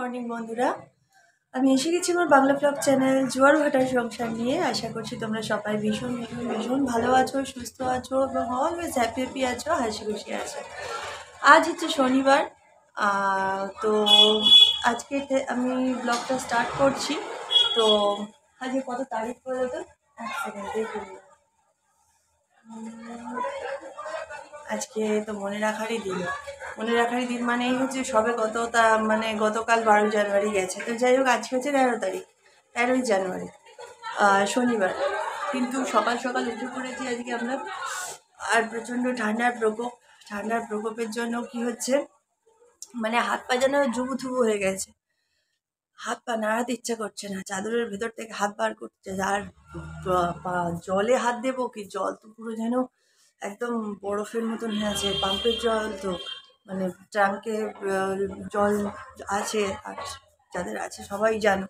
Morning বন্ধুরা, আমি এসে গেছি আমার বাংলা ব্লগ চ্যানেল জোয়ার ভাটার সংসার নিয়ে। আশা করছি তোমরা সবাই ভীষণ ভীষণ ভীষণ ভালো আছো, সুস্থ আছো এবং অলওয়েজ হ্যাপি হ্যাপি আছো, হাসি খুশি আছো। আজ হচ্ছে শনিবার, তো আজকে আমি ব্লগটা স্টার্ট করছি। তো আজকে কত তারিখ বলো তো? এক সেকেন্ড দেখুন। আজকে তো মনে রাখারই দিন। মনে রাখারই দিন মানেই হচ্ছে সবে গতকাল 12 জানুয়ারি গেছে। তো যাই হোক, আজকে হচ্ছে 13 তারিখ, 13ই জানুয়ারি, শনিবার। কিন্তু সকাল সকাল উঠে পড়েছি আজকে আমরা। আর প্রচণ্ড ঠান্ডার প্রকোপের জন্য কি হচ্ছে, মানে হাত পা যেন জুবু থুবু হয়ে গেছে। হাত পা নাড়াতে ইচ্ছা করছে না, চাদরের ভেতর থেকে হাত বার করছে। আর জলে হাত দেবো কি, জল তো পুরো যেন একদম বরফের মতন হয়ে আছে। পাম্পের জল তো, মানে ট্যাঙ্কে জল আছে, আর যাদের আছে সবাই জানো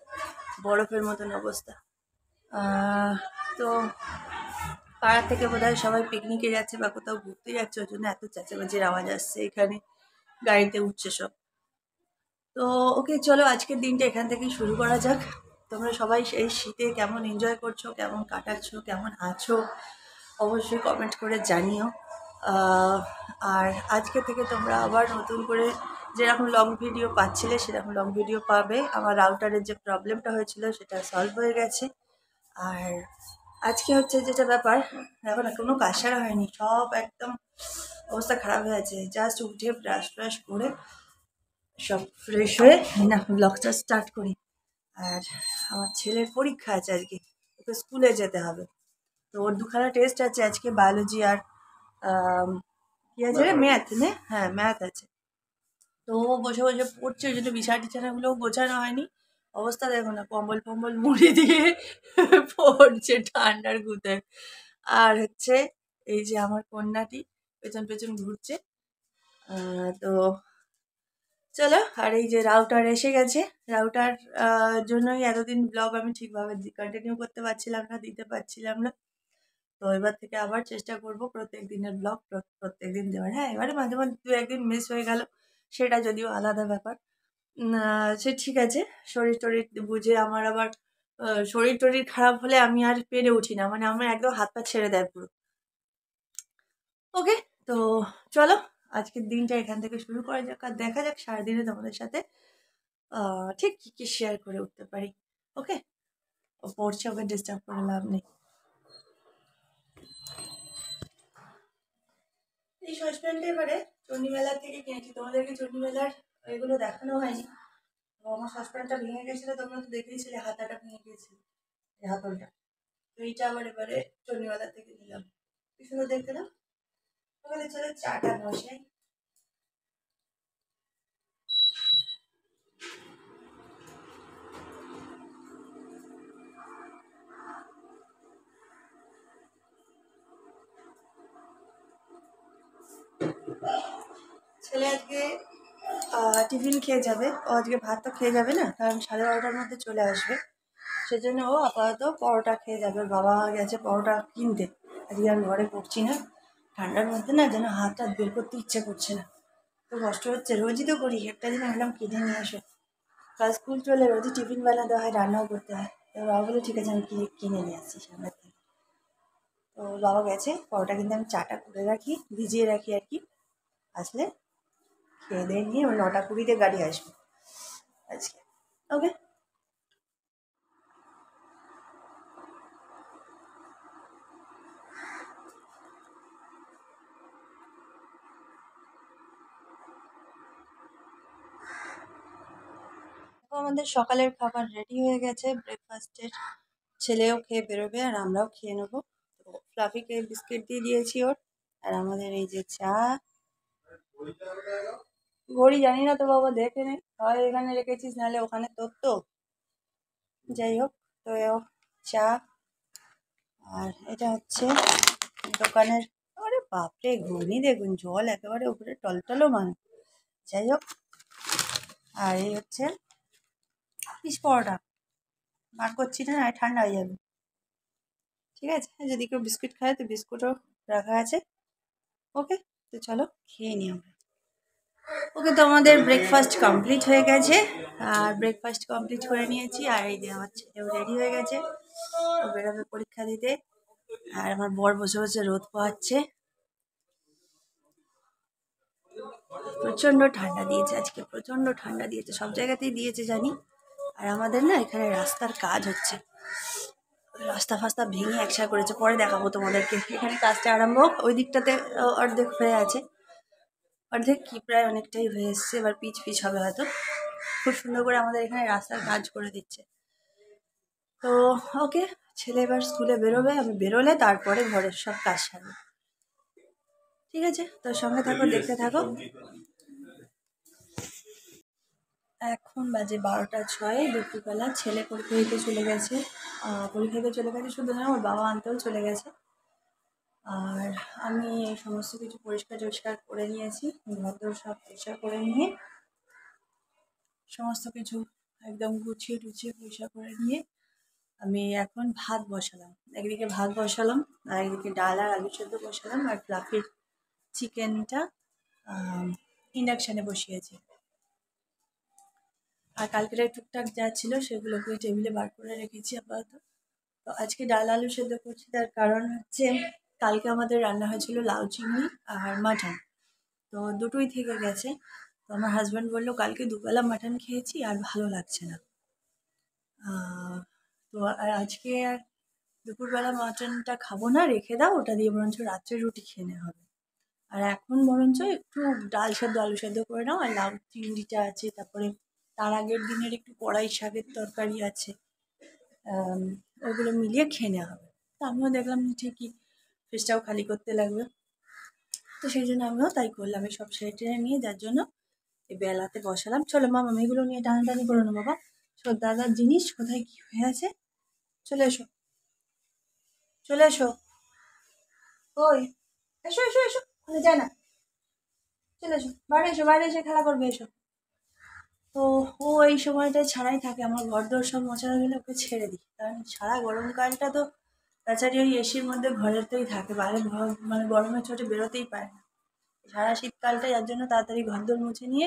বরফের মতন অবস্থা। তো পাড়া থেকে বোধহয় সবাই পিকনিকে যাচ্ছে বা কোথাও ঘুরতে যাচ্ছে, ওই জন্য এত চেঁচামেচির আওয়াজ আসছে, এখানে গাড়িতে উঠছে সব। তো ওকে, চলো আজকের দিনটা এখান থেকেই শুরু করা যাক। তোমরা সবাই এই শীতে কেমন এনজয় করছো, কেমন কাটাচ্ছ, কেমন আছো, অবশ্যই কমেন্ট করে জানিও। আর আজকে থেকে তোমরা আবার নতুন করে যেরকম লং ভিডিও পাচ্ছিলে সেরকম লং ভিডিও পাবে। আমার রাউটারের যে প্রবলেমটা হয়েছিল সেটা সলভ হয়ে গেছে। আর আজকে হচ্ছে যেটা ব্যাপার, এখন কোনো কাজ সারা হয়নি, সব একদম অবস্থা খারাপ হয়ে আছে। জাস্ট উঠে ব্রাশ ট্রাশ করে সব ফ্রেশ হয়ে না ব্লগটা স্টার্ট করি। আর আমার ছেলের পরীক্ষা আছে আজকে, ওকে স্কুলে যেতে হবে। তো ওর দুখানা টেস্ট আছে আজকে, বায়োলজি আর কি আছে রে, ম্যাথ নে, হ্যাঁ ম্যাথ আছে। তো ও বসে বসে পড়ছে, ওই জন্য বিছানাগুলোও গোছানো হয়নি। অবস্থা দেখো না, কম্বল ফম্বল মুড়ি দিয়ে পড়ছে ঠান্ডার গুতে। আর হচ্ছে এই যে আমার কন্যাটি পেছন পেছন ঘুরছে। তো চলো, আর এই যে রাউটার এসে গেছে, রাউটার জন্যই এতদিন ব্লগ আমি ঠিকভাবে কন্টিনিউ করতে পারছিলাম না, দিতে পারছিলাম না। তো এবার থেকে আবার চেষ্টা করব প্রত্যেক দিনের ব্লগ প্রত্যেক দিন দেওয়ার। হ্যাঁ, এবারে মাঝে মাঝে 2-1 দিন মিস হয়ে গেল, সেটা যদিও আলাদা ব্যাপার। সে ঠিক আছে, শরীর টরীর বুঝে। আমার আবার শরীর টরীর খারাপ হলে আমি আর পেরে উঠি না, মানে আমার একদম হাত পা ছেড়ে দেয় পুরো। ওকে, তো চলো আজকের দিনটা এখান থেকে শুরু করা যাক, আর দেখা যাক সারাদিনে তোমাদের সাথে ঠিক কী কী শেয়ার করে উঠতে পারি। ওকে, ও পড়ছে, ওকে ডিস্টার্ব করে লাভ নেই। এই সসপ্যানটা এবারে চণ্ডীমেলা থেকে কিনেছি, তোমাদেরকে চণ্ডীমেলার এগুলো দেখানো হয়নি। তো আমার সসপ্যানটা ভেঙে গেছিলো, তোমরা তো দেখেইছিলে, হাতাটা ভেঙে গিয়েছিল, এই হাতলটা। তো এইটা আবার এবারে চণ্ডীমেলা থেকে নিলাম। কি সুন্দর দেখতে না? ওখানে চলে চাটা বসাই। ছেলে আজকে টিফিন খেয়ে যাবে, ও আজকে ভাত তো খেয়ে যাবে না, কারণ 12:30টার মধ্যে চলে আসবে। সেজন্য ও আপাতত পরোটা খেয়ে যাবে। বাবা গেছে পরোটা কিনতে, আজকে আমি ঘরে করছি না। ঠান্ডার মধ্যে না যেন হাত টাত বের করতে ইচ্ছে করছে না, তো কষ্ট হচ্ছে। রোজই তো করি, একটা দিন বললাম কিনে নিয়ে আসো। কাল স্কুল চলে রোজই টিফিন বানাতে হয়, রান্নাও করতে হয়। তো বাবা বলে ঠিক আছে, আমি কিনে নিয়ে আসছি সামনের থেকে। তো বাবা গেছে, পরোটা কিন্তু আমি চাটা করে রাখি, ভিজিয়ে রাখি আর কি। আসলে খেয়ে দিয়ে নিয়ে 9:20 গাড়ি আসবে আজকে। ওকে, আমাদের সকালের খাবার রেডি হয়ে গেছে, ব্রেকফাস্টের। ছেলেও খেয়ে বেরোবে আর আমরাও খেয়ে নেবো। তো ফ্লাফিকে বিস্কিট দিয়ে দিয়েছি ওর। আর আমাদের এই যে চা, ঘড়ি জানি না তো বাবা, দেখে নে, হয় এখানে রেখেছিস নাহলে ওখানে তোর তো। যাই হোক, তো চা। আর এটা হচ্ছে দোকানের, আরে বাপরে ঘুগনি দেখুন, জল একেবারে উপরে টলটলো মান। যাই হোক, আর এই হচ্ছে পিস পরোটা। বার করছি না, ঠান্ডা হয়ে যাবে। ঠিক আছে, যদি কেউ বিস্কুট খায় তো বিস্কুটও রাখা আছে। ওকে, তো চলো খেয়ে নিই আমরা। ওকে, তো আমাদের ব্রেকফাস্ট কমপ্লিট হয়ে গেছে। আর ব্রেকফাস্ট কমপ্লিট করে নিয়েছি। আর এই যে আমার ছেলেও রেডি হয়ে গেছে, ও বেরোবে পরীক্ষা দিতে। আর আমার বর বসে বসে রোদ পোহাচ্ছে। প্রচণ্ড ঠান্ডা দিয়েছে আজকে, প্রচণ্ড ঠান্ডা দিয়েছে, সব জায়গাতেই দিয়েছে জানি। আর আমাদের না এখানে রাস্তার কাজ হচ্ছে, রাস্তা ফাস্তা ভেঙে একসা করেছে, পরে দেখাবো তোমাদেরকে। এখানে কাজটা আরম্ভ হোক, ওই দিকটাতে অর্ধেক হয়ে আছে, অর্ধেক কি প্রায় অনেকটাই হয়ে এসছে, এবার পিচ পিচ হবে হয়তো। খুব সুন্দর করে আমাদের এখানে রাস্তার কাজ করে দিচ্ছে। তো ওকে, ছেলে এবার স্কুলে বেরোবে, আমি বেরোলে তারপরে ঘরের সব কাজ সারবো। ঠিক আছে, তোর সঙ্গে থাকো, দেখতে থাকো। এখন বাজে 12টা 6, দুপুরবেলা। ছেলে পরীক্ষা দিতে চলে গেছে, শুধু না, ওর বাবা আনতেও চলে গেছে। আর আমি এই সমস্ত কিছু পরিষ্কার টরিষ্কার করে নিয়েছি, ঘর সব পরিষ্কার করে নিয়ে সমস্ত কিছু একদম গুছিয়ে টুছিয়ে পরিষ্কার করে নিয়ে আমি এখন ভাত বসালাম। একদিকে ভাত বসালাম, আর একদিকে ডাল আর আলু সেদ্ধ বসালাম, আর ফ্লাফির চিকেনটা ইন্ডাকশানে বসিয়েছি। আর কালকের টুকটাক যা ছিল সেগুলোকে টেবিলে বার করে রেখেছি আপাতত। তো আজকে ডাল আলু সেদ্ধ করছি, তার কারণ হচ্ছে কালকে আমাদের রান্না হয়েছিল লাউ চিংড়ি আর মাটন, তো দুটোই থেকে গেছে। তো আমার হাজব্যান্ড বললো কালকে দুবেলা মাটন খেয়েছি আর ভালো লাগছে না, তো আর আজকে আর দুপুরবেলা মাটনটা খাবো না, রেখে দাও, ওটা দিয়ে বরঞ্চ রাত্রে রুটি খেয়ে নেওয়া হবে। আর এখন বরঞ্চ একটু ডাল সেদ্ধ আলু সেদ্ধ করে নাও, আর লাউ চিংড়িটা আছে, তারপরে তার আগের দিনের একটু কড়াই শাকের তরকারি আছে, ওগুলো মিলিয়ে খেয়ে নেওয়া হবে। তো আমিও দেখলাম ঠিকই ফ্রিজটাও খালি করতে লাগবে, তো সেই জন্য আমিও তাই করলাম, এই সব সেরে টেরে নিয়ে, যার জন্য এই বেলাতে বসালাম। চলো মামা, এগুলো নিয়ে টানাটানি করো না বাবা, সব দাদার জিনিস কোথায় কি হয়ে আছে। চলে এসো, চলে এসো, ওই এসো এসো এসো, যায় না, চলে এসো, বাইরে এসো, বাইরে এসে খেলা করবে, এসো। তো ও এই সময়টায় ছাড়াই থাকে, আমার ঘর দোর সব মোছানো গেলে ওকে ছেড়ে দিই, কারণ সারা গরমকালটা তো তাছাড়া ওই এসির মধ্যে ঘরেতেই থাকে, বাইরে মানে গরমের চোটে বেরোতেই পারে না। সারা শীতকালটা যার জন্য তাড়াতাড়ি ঘর দোর মুছে নিয়ে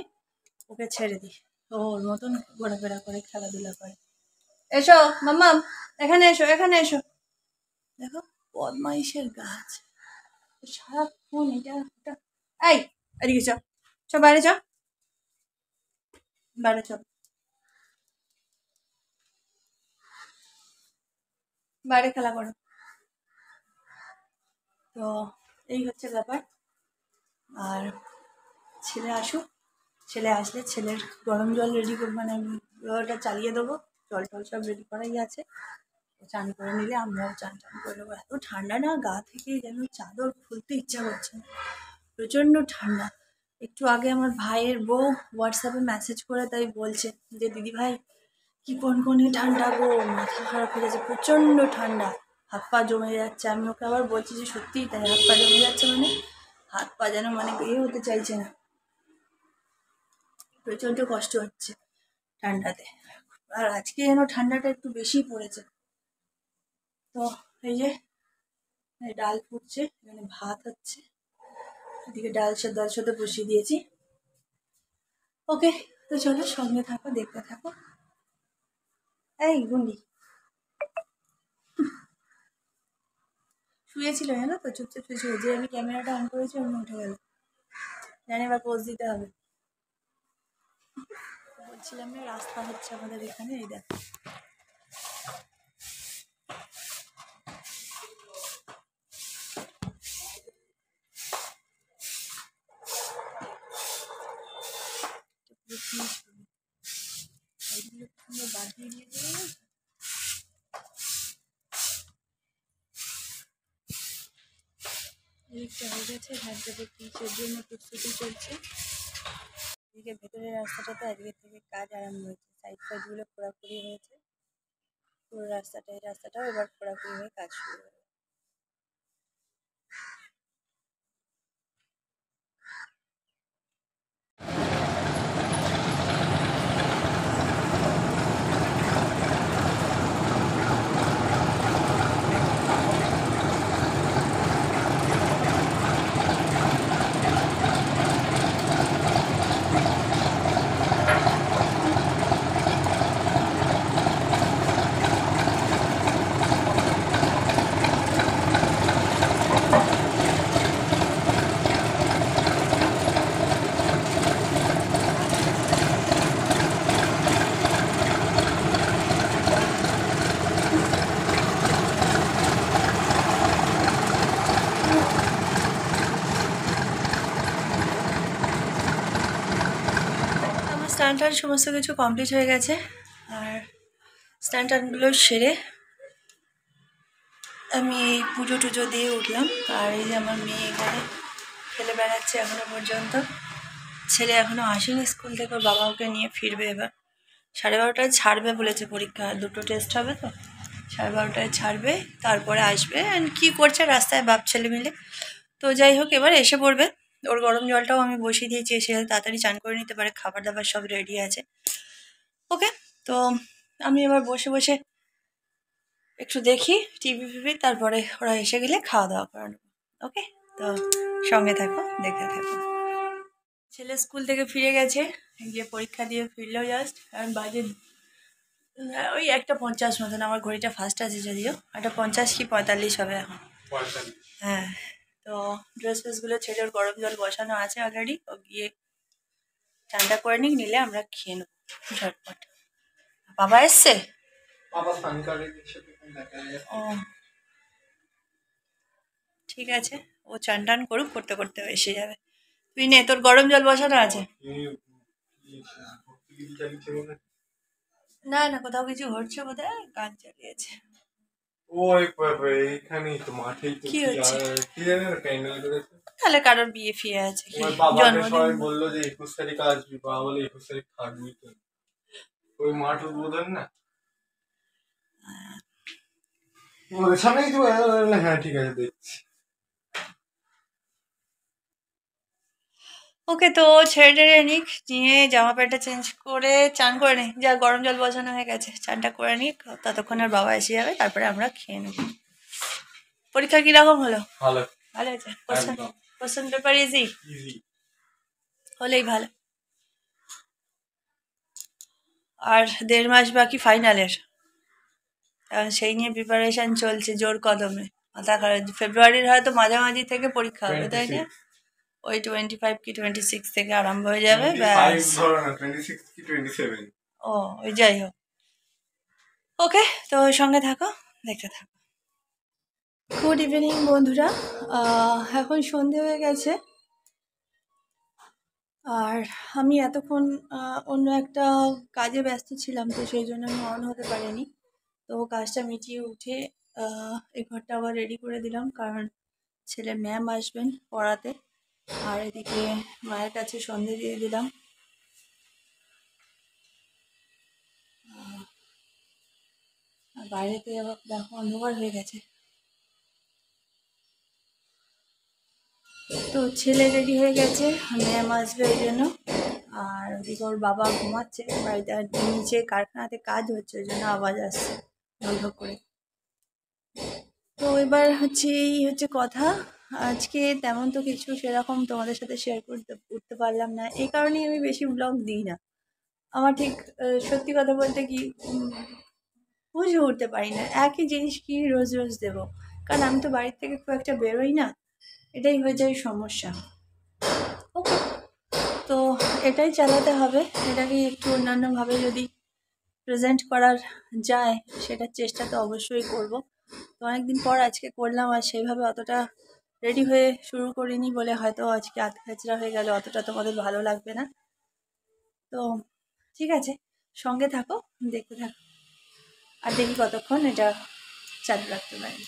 ওকে ছেড়ে দিই, তো ওর মতন ঘোরাফেরা করে, খেলাধুলা করে। এসো মাম্মা, এখানে এসো, এখানে এসো, দেখো বদমাইশের গাছ, সারাক্ষণ এটা ওটা। এই এদিকে চ, চ বাইরে চ, বাইরে চ, বাইরে খেলা করো। তো এই হচ্ছে ব্যাপার। আর ছেলে আসুক, ছেলে আসলে ছেলের গরম জল রেডি মানে ওটা চালিয়ে দেবো, জল টল সব রেডি করাই আছে, চান করে নিলে আমরাও চান করে নেবো। এত ঠান্ডা না, গা থেকে যেন চাদর খুলতে ইচ্ছা করছে না, প্রচণ্ড ঠান্ডা। একটু আগে আমার ভাইয়ের বউ হোয়াটসঅ্যাপে মেসেজ করে তাই বলছে যে দিদি ভাই কি কোন ঠান্ডা গো, মাথা খারাপ হয়ে যাচ্ছে, প্রচণ্ড ঠান্ডা, হাত পা জমে যাচ্ছে। আমি ওকে আবার বলছি যে সত্যিই তাই, হাত পা জমে যাচ্ছে, মানে হাত পা যেন মানে হতে চাইছে না, প্রচণ্ড কষ্ট হচ্ছে ঠান্ডাতে। আর আজকে যেন ঠান্ডাটা একটু বেশি পড়েছে। তো এই যে ডাল ফুটছে, এখানে ভাত হচ্ছে, এদিকে ডাল সেদ্ধ বসিয়ে দিয়েছি। ওকে, তো চলো সঙ্গে থাকো, দেখতে থাকো। এই গুন্ডি শুয়েছিল জানো তো, চুপচাপ শুয়েছিল, যে আমি ক্যামেরাটা অন করেছি অন্য উঠে গেল, জানি এবার পোজ দিতে হবে। বলছিলাম না রাস্তা হচ্ছে আমাদের এখানে, এই দেখো বাঁধিয়ে দিয়ে দেবো। এদিকটা হয়ে গেছে, ধানটাতে পিচের জন্য প্রস্তুতি চলছে। এদিকে ভেতরের রাস্তাটাতে আজকের থেকে কাজ আরম্ভ হয়েছে, সাইডগুলো খোঁড়াখুড়ি হয়েছে, পুরো এই রাস্তাটাও এবার খোঁড়াখুড়ি হয়ে কাজ শুরু হবে। স্নান টান সমস্ত কিছু কমপ্লিট হয়ে গেছে, আর স্নান টানগুলো সেরে আমি পুজো টুজো দিয়ে উঠলাম। আর এই যে আমার মেয়ে এখানে খেলে বেড়াচ্ছে এখনো পর্যন্ত। ছেলে এখনো আসেনি স্কুল থেকে, ওর বাবা ওকে নিয়ে ফিরবে এবার। 12:30টায় ছাড়বে বলেছে, পরীক্ষা 2টো টেস্ট হবে তো, 12:30টায় ছাড়বে, তারপরে আসবে। অ্যান্ড কী করছে রাস্তায় বাপ ছেলে মিলে। তো যাই হোক, এবার এসে পড়বে। ওর গরম জলটাও আমি বসিয়ে দিয়েছি, এসে তাড়াতাড়ি চান করে নিতে পারে, খাবার দাবার সব রেডি আছে। ওকে, তো আমি এবার বসে বসে একটু দেখি টিভি ফিভি, তারপরে ওরা এসে গেলে খাওয়া দাওয়া করানো। ওকে, তো সঙ্গে থাকো, দেখতে থাকো। ছেলে স্কুল থেকে ফিরে গেছে, গিয়ে পরীক্ষা দিয়ে ফিরলো জাস্ট। কারণ বাজে ওই 1:50 মতন। আমার ঘড়িটা ফার্স্ট আছে যদিও, 1:50 কি 45 হবে এখন। হ্যাঁ, তো ড্রেস ফ্রেসগুলো ছেড়ে ওর গরম জল বসানো আছে অলরেডি। ও গিয়ে ঠান্ডা করে নিলে আমরা খেয়ে নেবো ঝটপট। বাবা এসছে? ও ঠিক আছে, ও চান টান করুক, করতে করতে এসে যাবে। তুই নে, তোর গরম জল বসানো আছে। না না, কোথাও কিছু ঘটছে বোধহয়, গান চালিয়েছে। এইখানেই তো মাঠেই তো কি হচ্ছে কি জানি না, প্যান্ডেল করেছে। তাহলে কারোর বিয়ে ফিয়ে আছে কি, বাবাকে সবাই জন্মদিন। বললো যে 21 তারিখ আসবি, বাবা বলে 21 তারিখ থাকবি তো। ওই মাঠ উদ্বোধন না, ওদের সামনে কিছু। হ্যাঁ ঠিক আছে, দেখছি। ওকে, তো ছেড়ে টেড়ে নিক, নিয়ে জামা প্যান্টটা চেঞ্জ করে চান করে নিক। যা গরম জল বসানো হয়ে গেছে, চানটা করে নিক, ততক্ষণ আর বাবা এসে যাবে, তারপরে আমরা খেয়ে নেব। পরীক্ষা কিরকম হলো? ভালো, ভালো হয়েছে? কোশ্চেন পেপার ইজি হলেই ভালো। আর 1.5 মাস বাকি ফাইনালের, কারণ সেই নিয়ে প্রিপারেশন চলছে জোর কদমে। মাথা খারাপ। ফেব্রুয়ারির হয়তো মাঝামাঝি থেকে পরীক্ষা হবে, তাই না? ওই 25 কি 26 থেকে আরম্ভ হয়ে যাবে, ব্যাস। ও ওই যাই হোক। ওকে, তো ওর সঙ্গে থাকো, দেখতে থাকো। গুড ইভিনিং বন্ধুরা, এখন সন্ধে হয়ে গেছে। আর আমি এতক্ষণ অন্য একটা কাজে ব্যস্ত ছিলাম, তো সেই জন্য আমি অন হতে পারিনি। তো কাজটা মিটিয়ে উঠে এই ঘরটা আবার রেডি করে দিলাম, কারণ ছেলে ম্যাম আসবেন পড়াতে। আর এদিকে মায়ের কাছে সন্ধে দিয়ে দিলাম। আর বাইরেতে আবার দেখো অন্ধকার হয়ে গেছে। তো ছেলে রেডি হয়ে গেছে, ম্যাম আসবে ওই জন্য। আর ওদিকে ওর বাবা ঘুমাচ্ছে, বাড়িতে নিচে কারখানাতে কাজ হচ্ছে, ওই জন্য আওয়াজ আসছে ঢোক করে। তো এবার হচ্ছে এই হচ্ছে কথা। আজকে তেমন তো কিছু সেরকম তোমাদের সাথে শেয়ার করতে উঠতে পারলাম না, এই কারণেই আমি বেশি ব্লগ দিই না। আমার ঠিক সত্যি কথা বলতে কি, বুঝে উঠতে পারি না একই জিনিস কি রোজ রোজ দেবো। কারণ আমি তো বাড়ির থেকে খুব একটা বেরোই না, এটাই হয়ে যায় সমস্যা। ওকে, তো এটাই চালাতে হবে। এটাকে একটু অন্যান্যভাবে যদি প্রেজেন্ট করার যায়, সেটার চেষ্টা তো অবশ্যই করব। তো অনেকদিন পর আজকে করলাম, আর সেইভাবে অতটা রেডি হয়ে শুরু করিনি বলে হয়তো আজকে আধখাচড়া হয়ে গেল, অতটা তোমাদের ভালো লাগবে না। তো ঠিক আছে, সঙ্গে থাকো, দেখতে থাকো, আর দেখি কতক্ষণ এটা চালু রাখতে পারি।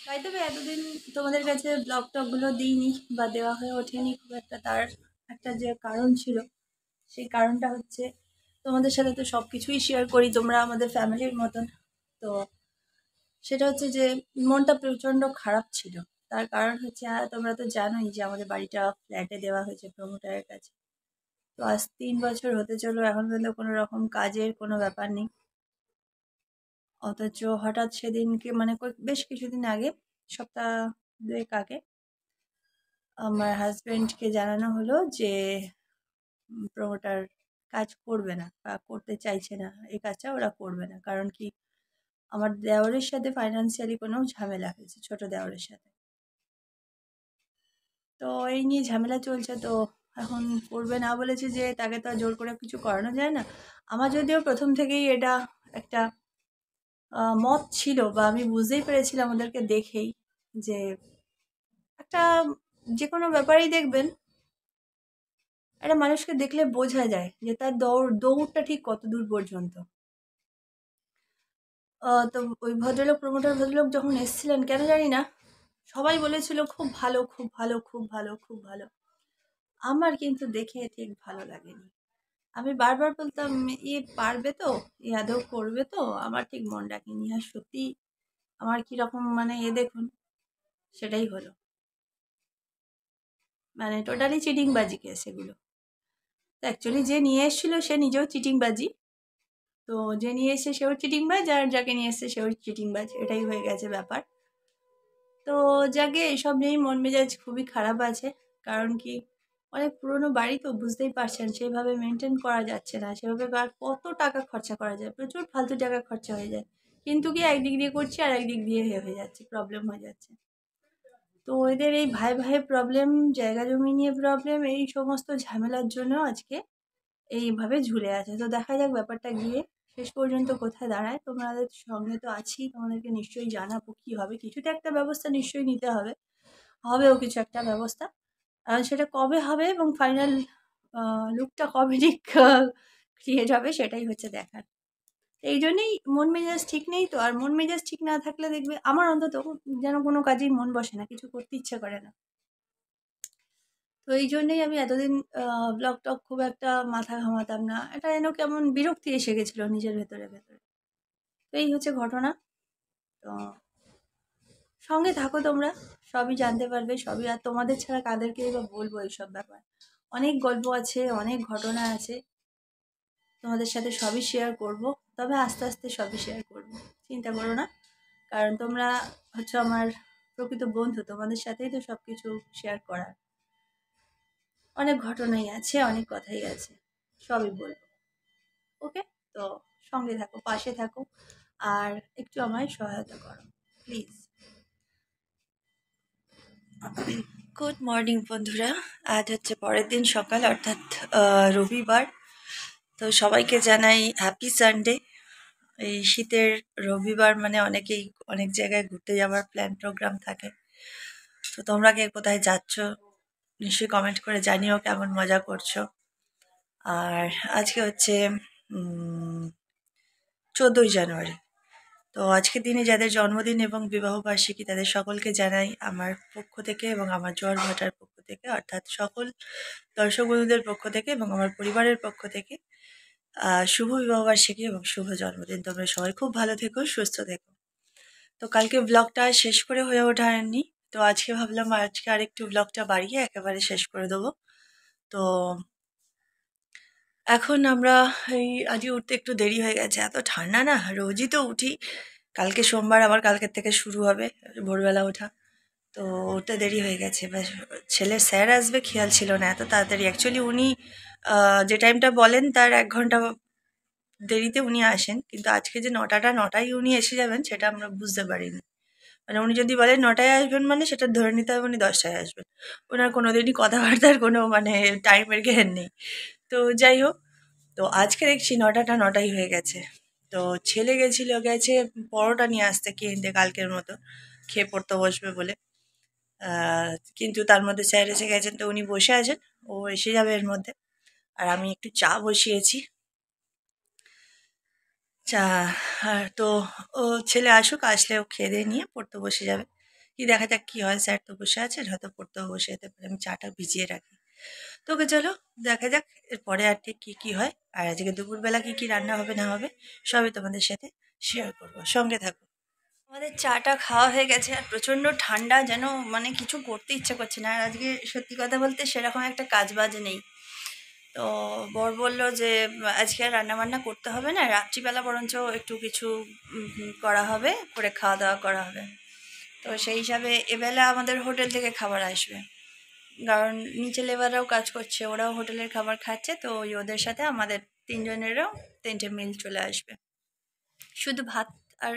তাই তবে এতদিন তোমাদের কাছে ব্লগ টকগুলো দিইনি বা দেওয়া হয়ে ওঠেনি খুব একটা, তার একটা যে কারণ ছিল, সেই কারণটা হচ্ছে তোমাদের সাথে তো সব কিছুই শেয়ার করি, তোমরা আমাদের ফ্যামিলির মতন। তো সেটা হচ্ছে যে মনটা প্রচণ্ড খারাপ ছিল। তার কারণ হচ্ছে, তোমরা তো জানোই যে আমাদের বাড়িটা ফ্ল্যাটে দেওয়া হয়েছে প্রমোটারের কাছে। তো আজ 3 বছর হতে চলো, এখন পর্যন্ত কোনো রকম কাজের কোনো ব্যাপার নেই। অথচ হঠাৎ সেদিনকে, মানে বেশ কিছুদিন আগে, সপ্তাহ 2 আগে, আমার হাজব্যান্ডকে জানানো হলো যে প্রমোটার কাজ করবে না বা করতে চাইছে না, এই কাজটা ওরা করবে না। কারণ কি, আমার দেওরের সাথে ফাইন্যান্সিয়ালি কোনো ঝামেলা হয়েছে, ছোট দেওরের সাথে। তো এই নিয়ে ঝামেলা চলছে। তো এখন করবে না বলেছে, যে তাকে তো আর জোর করে কিছু করানো যায় না। আমার যদিও প্রথম থেকেই এটা একটা মত ছিল, বা আমি বুঝতেই পেরেছিলাম ওদেরকে দেখেই, যে একটা যে কোনো ব্যাপারেই দেখবেন একটা মানুষকে দেখলে বোঝা যায় যে তার দৌড়টা ঠিক কত দূর পর্যন্ত। তো ওই প্রমোটার ভদ্রলোক যখন এসেছিলেন কেন জানি না সবাই বলেছিল খুব ভালো, খুব ভালো, খুব ভালো, খুব ভালো। আমার কিন্তু দেখে ঠিক ভালো লাগেনি। আমি বারবার বলতাম, পারবে তো? আদৌ করবে তো? আমার ঠিক মন ডাকেনি। আর সত্যি আমার কিরকম মানে দেখুন, সেটাই হলো। মানে টোটালি চিটিংবাজি কেস এগুলো। তো অ্যাকচুয়ালি যে নিয়ে এসেছিল সে নিজেও চিটিংবাজি। তো যে নিয়ে এসেছে সেও চিটিংবাজ, আর যাকে নিয়ে এসেছে সেও চিটিংবাজ, এটাই হয়ে গেছে ব্যাপার। তো যাকে এসব নিয়েই মন মেজাজ খুবই খারাপ আছে। কারণ কি, অনেক পুরনো বাড়ি তো বুঝতেই পারছেন, সেভাবে মেনটেন করা যাচ্ছে না। সেভাবে আর কত টাকা খরচা করা যায়, প্রচুর ফালতু টাকা খরচা হয়ে যায়। কিন্তু কি একদিক দিয়ে করছি আর একদিক দিয়ে হয়ে যাচ্ছে, প্রবলেম হয়ে যাচ্ছে। তো এদের এই ভাই ভাই প্রবলেম, জায়গা জমি নিয়ে প্রবলেম, এই সমস্ত ঝামেলার জন্য আজকে এইভাবে ঝুলে আছে। তো দেখা যাক ব্যাপারটা গিয়ে শেষ পর্যন্ত কোথায় দাঁড়ায়। তোমাদের সঙ্গে তো আছি, তোমাদেরকে নিশ্চয়ই জানাবো কী হবে। কিছু তো একটা ব্যবস্থা নিশ্চয়ই নিতে হবে, হবেও কিছু একটা ব্যবস্থা। সেটা কবে হবে এবং ফাইনাল লুকটা কবে ঠিক ক্রিয়েট হবে সেটাই হচ্ছে দেখার। এই জন্যেই মন মেজাজ ঠিক নেই তো। আর মন মেজাজ ঠিক না থাকলে দেখবে, আমার অন্তত যেন কোনো কাজেই মন বসে না, কিছু করতে ইচ্ছে করে না। তো এই জন্যেই আমি এতদিন ব্লগ টগ খুব একটা মাথা ঘামাতাম না। এটা যেন কেমন বিরক্তি এসে গেছিলো নিজের ভেতরে ভেতরে। তো এই হচ্ছে ঘটনা। তো সঙ্গে থাকো তোমরা, সবই জানতে পারবে সবই। আর তোমাদের ছাড়া কাদেরকেই বা বলবো এইসব ব্যাপার। অনেক গল্প আছে, অনেক ঘটনা আছে, তোমাদের সাথে সবই শেয়ার করব। তবে আস্তে আস্তে সবই শেয়ার করব, চিন্তা করো না। কারণ তোমরা হচ্ছে আমার প্রকৃত বন্ধু, তোমাদের সাথেই তো সব কিছু শেয়ার করার। অনেক ঘটনাই আছে, অনেক কথাই আছে, সবই বলবো। ওকে? তো সঙ্গে থাকো, পাশে থাকো, আর একটু আমায় সহায়তা করো প্লিজ। গুড মর্নিং বন্ধুরা। আজ হচ্ছে পরের দিন সকাল, অর্থাৎ রবিবার। তো সবাইকে জানাই হ্যাপি সানডে। এই শীতের রবিবার মানে অনেকেই অনেক জায়গায় ঘুরতে যাওয়ার প্ল্যান প্রোগ্রাম থাকে। তো তোমরা কে কোথায় যাচ্ছ নিশ্চয়ই কমেন্ট করে জানিও কেমন মজা করছো। আর আজকে হচ্ছে 14ই জানুয়ারি। তো আজকের দিনে যাদের জন্মদিন এবং বিবাহবার্ষিকী তাদের সকলকে জানাই আমার পক্ষ থেকে এবং আমার জোয়ার ভাটার পক্ষ থেকে, অর্থাৎ সকল দর্শক বন্ধুদের পক্ষ থেকে এবং আমার পরিবারের পক্ষ থেকে শুভ বিবাহবার্ষিকী এবং শুভ জন্মদিন। তোমরা সবাই খুব ভালো থেকো, সুস্থ থেকো। তো কালকে ব্লগটা শেষ করে হয়ে ওঠেনি, তো আজকে ভাবলাম আজকে আরেকটু ব্লগটা বাড়িয়ে একেবারে শেষ করে দেবো। তো এখন আমরা আজকে উঠতে একটু দেরি হয়ে গেছে, এত ঠান্ডা না, রোজই তো উঠি। কালকে সোমবার, আবার কালকের থেকে শুরু হবে ভোরবেলা ওঠা। তো উঠতে দেরি হয়ে গেছে। এবার ছেলের স্যার আসবে খেয়াল ছিল না এত তাড়াতাড়ি। অ্যাকচুয়ালি উনি যে টাইমটা বলেন তার 1 ঘন্টা দেরিতে উনি আসেন, কিন্তু আজকে যে 9টায় উনি এসে যাবেন সেটা আমরা বুঝতে পারিনি। মানে উনি যদি বলেন 9টায় আসবেন মানে সেটা ধরে নিতে হবে উনি 10টায় আসবেন। ওনার কোনোদিনই কথাবার্তার কোনো মানে টাইমের জ্ঞান নেই। তো যাই হোক, তো আজকে দেখছি 9টাই হয়ে গেছে। তো ছেলে গেছে পরোটা নিয়ে আসতে কিনতে কালকের মতো, খেয়ে পড়তে বসবে বলে। কিন্তু তার মধ্যে স্যার এসে গেছেন, তো উনি বসে আছেন, ও এসে যাবে এর মধ্যে। আর আমি একটু চা বসিয়েছি। চা তো ও ছেলে আসুক, আসলে ও খেয়ে দিয়ে নিয়ে পড়তে বসে যাবে। কি দেখা যাক কী হয়, স্যার তো বসে আছেন, হয়তো পড়তেও বসে যেতে পারে। আমি চাটা ভিজিয়ে রাখি। তোকে চলো দেখা যাক এরপরে আর ঠিক কী হয়। আর আজকে দুপুরবেলা কী রান্না হবে না হবে সবই তোমাদের সাথে শেয়ার করবো, সঙ্গে থাকো। আমাদের চাটা খাওয়া হয়ে গেছে, আর প্রচণ্ড ঠান্ডা, যেন মানে কিছু করতে ইচ্ছে করছে না। আর আজকে সত্যি কথা বলতে সেরকম একটা কাজ বাজ নেই। তো বর বললো যে আজকে আর রান্নাবান্না করতে হবে না, রাত্রিবেলা বরঞ্চ একটু কিছু করা হবে, করে খাওয়া দাওয়া করা হবে। তো সেই হিসাবে এবেলা আমাদের হোটেল থেকে খাবার আসবে, কারণ নিচে লেবাররাও কাজ করছে, ওরাও হোটেলের খাবার খাচ্ছে। তো ওদের সাথে আমাদের 3জনেরও 3টে মিল চলে আসবে। শুধু ভাত আর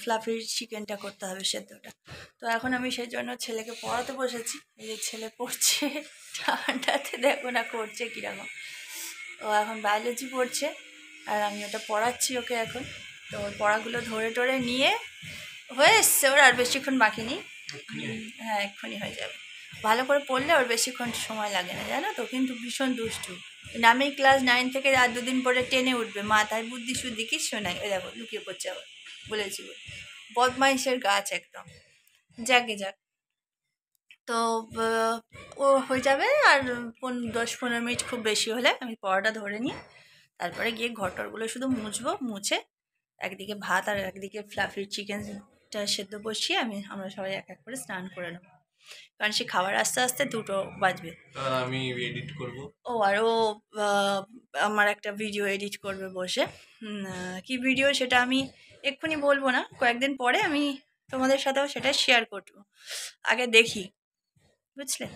ফ্লাফির চিকেনটা করতে হবে, সেদ্ধটা। তো এখন আমি সেই জন্য ছেলেকে পড়াতে বসেছি। এই যে ছেলে পড়ছে, ঠান্ডাতে দেখো না করছে কীরকম। ও এখন বায়োলজি পড়ছে, আর আমি ওটা পড়াচ্ছি ওকে এখন। তো ওর পড়াগুলো ধরে টরে নিয়ে হয়ে এসছে, ওর আর বেশিক্ষণ বাকি নেই। হ্যাঁ, এক্ষুনি হয়ে যাবে। ভালো করে পড়লে ওর বেশিক্ষণ সময় লাগে না, জানো তো, কিন্তু ভীষণ দুষ্টু। আমি ক্লাস 9 থেকে আর 2 দিন পরে 10-এ উঠবে, মাথায় বুদ্ধি শুদ্ধি কিচ্ছু নাই। ওই দেখো লুকিয়ে পড়ছে আবার, বলেছি বদমাইশের গাছ একদম। যাকে যাক, তো ও হয়ে যাবে আর 10-15 মিনিট খুব বেশি হলে আমি পরোটা ধরে নিয়ে তারপরে গিয়ে ঘরটরগুলো শুধু মুছবো। মুছে একদিকে ভাত আর একদিকে ফ্লাফি চিকেনটা সেদ্ধ বসিয়ে আমরা সবাই এক এক করে স্নান করে নেবো, কারণ সে খাবার আস্তে আস্তে 2টো বাজবে। আমি এডিট করব। ও আর ও আমার একটা ভিডিও এডিট করবে বসে। কি ভিডিও সেটা আমি এক্ষুনি বলবো না, কয়েকদিন পরে আমি তোমাদের সাথেও সেটা শেয়ার করবো। আগে দেখি, বুঝলে?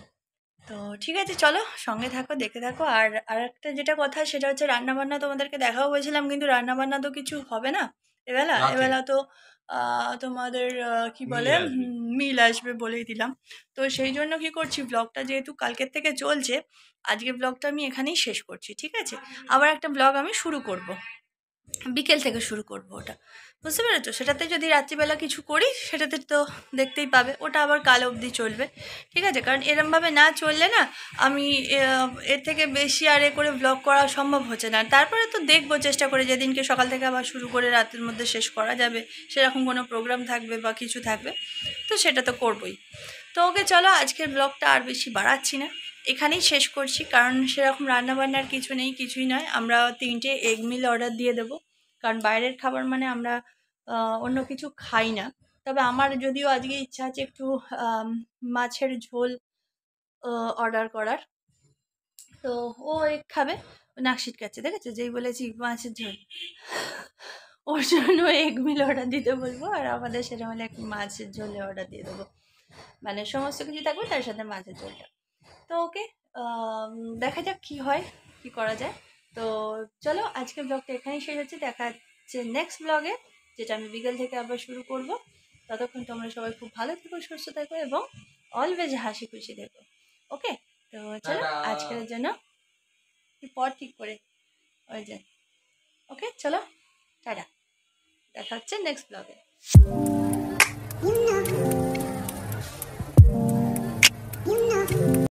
তো ঠিক আছে, চলো সঙ্গে থাকো, দেখে থাকো। আর একটা যেটা কথা সেটা হচ্ছে রান্নাবান্না তোমাদেরকে দেখাবো বলছিলাম, কিন্তু রান্নাবান্না তো কিছু হবে না এবেলা। রাতে এবেলা তো তোমাদের কি মিল বলে আসবে। মিল আসবে বলেই দিলাম। তো সেই জন্য কি করছি, ব্লগটা যেহেতু কালকের থেকে চলছে, আজকে ব্লগটা আমি এখানেই শেষ করছি, ঠিক আছে? আবার একটা ব্লগ আমি শুরু করব, বিকেল থেকে শুরু করব ওটা, বুঝতে পেরেছো? সেটাতে যদি রাত্রিবেলা কিছু করি সেটাতে তো দেখতেই পাবে, ওটা আবার কাল অবধি চলবে, ঠিক আছে? কারণ এরমভাবে না চললে না আমি এর থেকে বেশি আর এ করে ব্লগ করা সম্ভব হচ্ছে না। তারপরে তো দেখবো, চেষ্টা করে যেদিনকে সকাল থেকে আবার শুরু করে রাতের মধ্যে শেষ করা যাবে, সেরকম কোনো প্রোগ্রাম থাকবে বা কিছু থাকবে, তো সেটা তো করবোই। তো ওকে, চলো আজকের ব্লগটা আর বেশি বাড়াচ্ছি না, এখানেই শেষ করছি। কারণ সেরকম রান্নাবান্নার কিছু নেই, কিছুই নয়। আমরা 3টে এগ মিল অর্ডার দিয়ে দেবো, কারণ বাইরের খাবার মানে আমরা অন্য কিছু খাই না। তবে আমার যদিও আজকে ইচ্ছা আছে একটু মাছের ঝোল অর্ডার করার। তো ও এগ খাবে, ও নাক ছিটকাচ্ছে, দেখেছো? যেই বলেছি মাছের ঝোল, ওর জন্য এগ মিল অর্ডার দিতে বলবো, আর আমাদের সেটা হলে একটু মাছের ঝোলে অর্ডার দিয়ে দেবো, মানে সমস্ত কিছু থাকবে তার সাথে মাছের ঝোলটা। তো ওকে, দেখা যাক কি হয়, কি করা যায়। তো চলো আজকের ব্লগটা এখানেই শেষ হচ্ছে, দেখা হচ্ছে নেক্সট ব্লগে, যেটা আমি বিকেল থেকে আবার শুরু করব। ততক্ষণ তোমরা সবাই খুব ভালো থেকো, সুস্থ থেকো এবং অলওয়েজ হাসি খুশি থেকো। ওকে, তো চলো টাটা। আজকের জন্য পর ঠিক করে ওই যে, ওকে চলো, টাটা, দেখা হচ্ছে নেক্সট ব্লগে।